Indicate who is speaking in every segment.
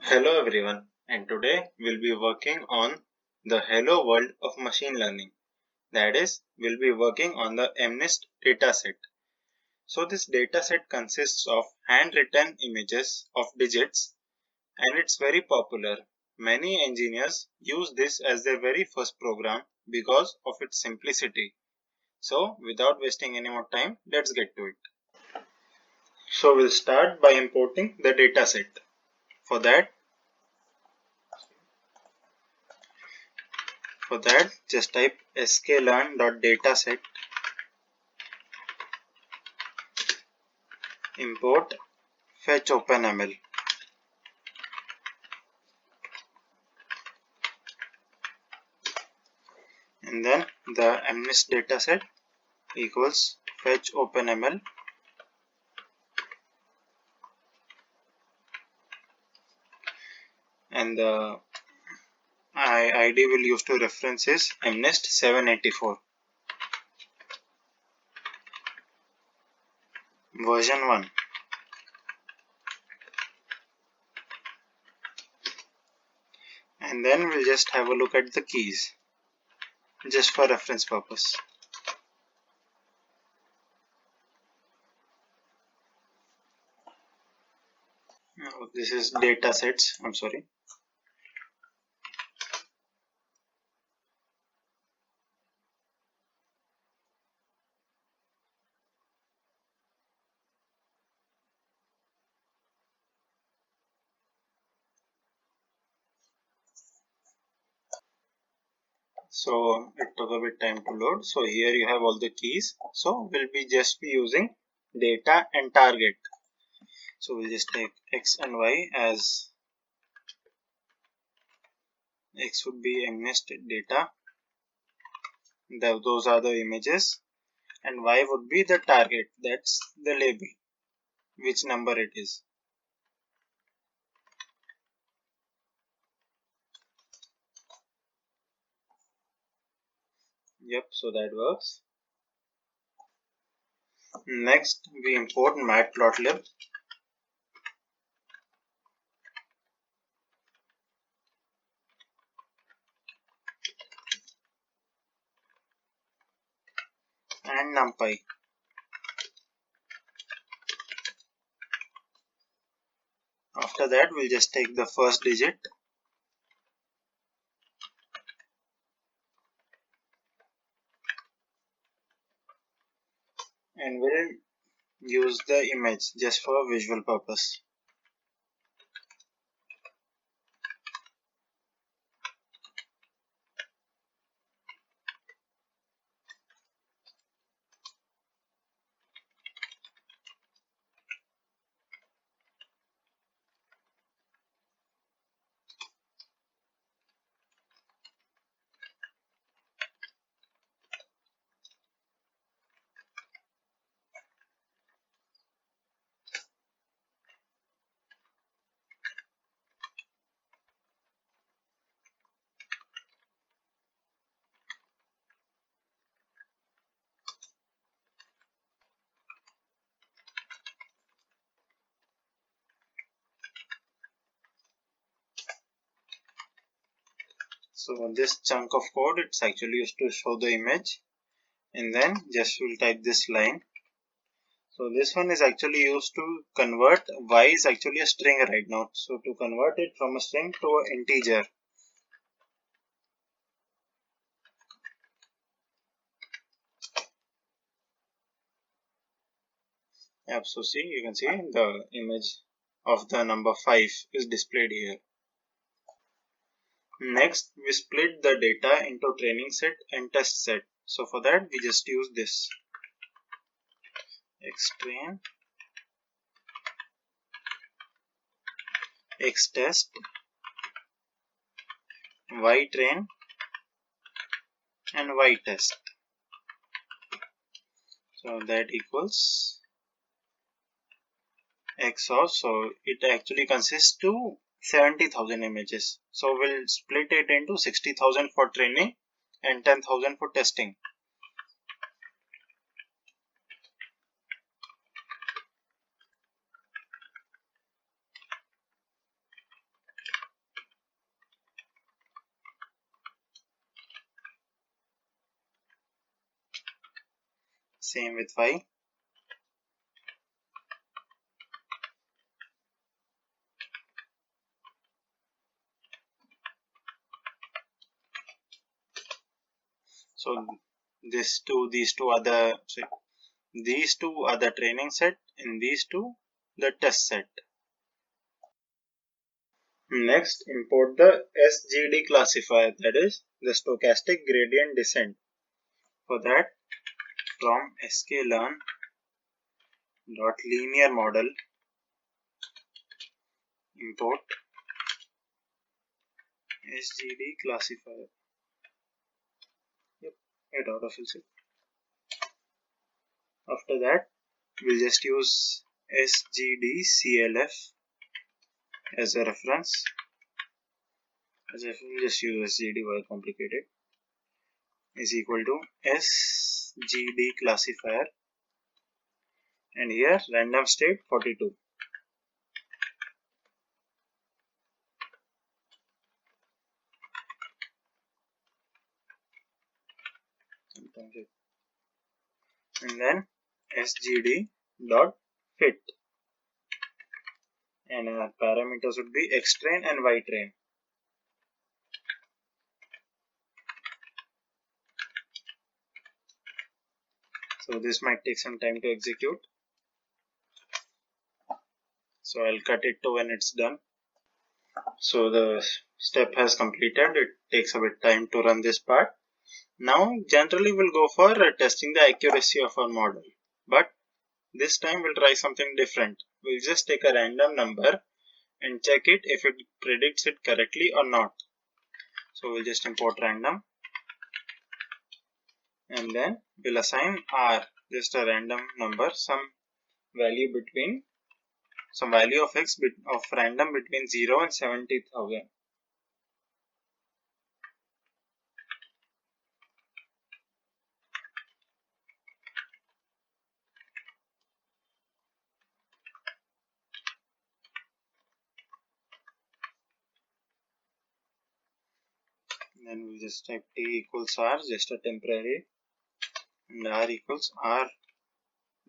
Speaker 1: Hello everyone, and today we'll be working on the hello world of machine learning. That is, we'll be working on the MNIST dataset. So this dataset consists of handwritten images of digits and it's very popular. Many engineers use this as their very first program because of its simplicity. So without wasting any more time, let's get to it. So we'll start by importing the dataset. For that, just type sklearn.dataset import fetch openml, and then the MNIST dataset equals fetch openml, and the ID we'll use to reference is MNIST 784 version 1. And then we'll just have a look at the keys just for reference purpose. Now, this is datasets, I'm sorry. So it took a bit time to load. So here you have all the keys. So we'll be using data and target. So we'll just take X and Y as X would be MNIST data. Those are the images, and Y would be the target. That's the label, which number it is. Yep, so that works. Next, we import matplotlib. And numpy. After that, we'll just take the first digit and we'll use the image just for visual purpose. So this chunk of code, it's actually used to show the image, and then just we'll type this line. So this one is actually used to convert Y is actually a string right now. So to convert it from a string to an integer. Yep, so see, you can see the image of the number 5 is displayed here. Next, we split the data into training set and test set. So for that, we just use this xtrain, xtest, ytrain, and ytest. So that equals x of, so it actually consists to 70,000 images. So we'll split it into 60,000 for training and 10,000 for testing. Same with y. So these two are the training set, and these two the test set. Next, import the SGD classifier, that is the stochastic gradient descent. For that, from sklearn dot linear model import SGD classifier. Yep, it autofills it. After that, we'll just use SGD CLF as a reference. As if we'll just use SGD, why complicated, is equal to SGD classifier, and here random state 42. And then SGD dot fit, and our parameters would be x train and y train. So this might take some time to execute, so I'll cut it to when it's done. So the step has completed. It takes a bit time to run this part. Now generally we'll go for testing the accuracy of our model, but this time we'll try something different. We'll just take a random number and check it if it predicts it correctly or not. So we'll just import random, and then we'll assign r, just a random number, some value of x of random between 0 and 70,000. Then we'll just type t equals r, just a temporary, and r equals r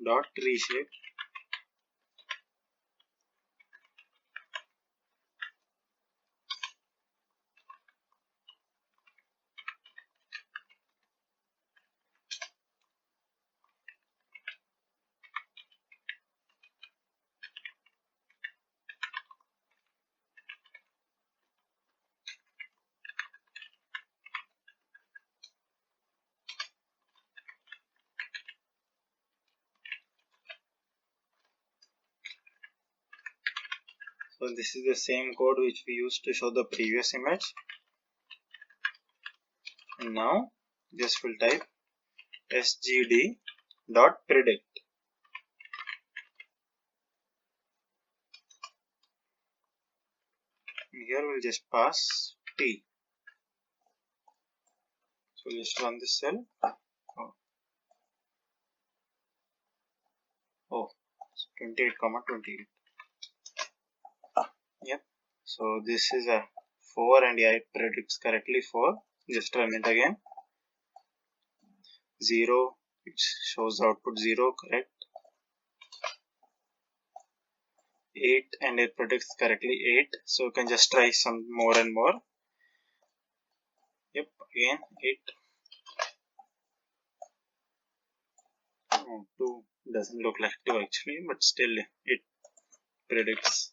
Speaker 1: dot reshape. So this is the same code which we used to show the previous image. And now just we'll type SGD dot predict. And here we'll just pass t. So we'll just run this cell. Oh, 28,28. Yep. So this is a 4, and yeah, it predicts correctly 4. Just run it again. 0, it shows output 0, correct. 8, and it predicts correctly 8. So you can just try some more and more. Yep, again 8. Oh, 2 doesn't look like 2 actually, but still it predicts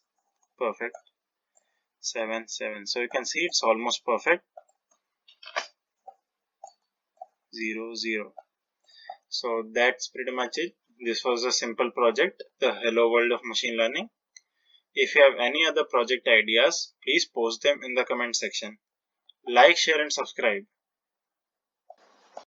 Speaker 1: perfect. 7, 7. So you can see it's almost perfect. 0, 0. So that's pretty much it. This was a simple project, the Hello World of Machine Learning. If you have any other project ideas, please post them in the comment section. Like, share and subscribe.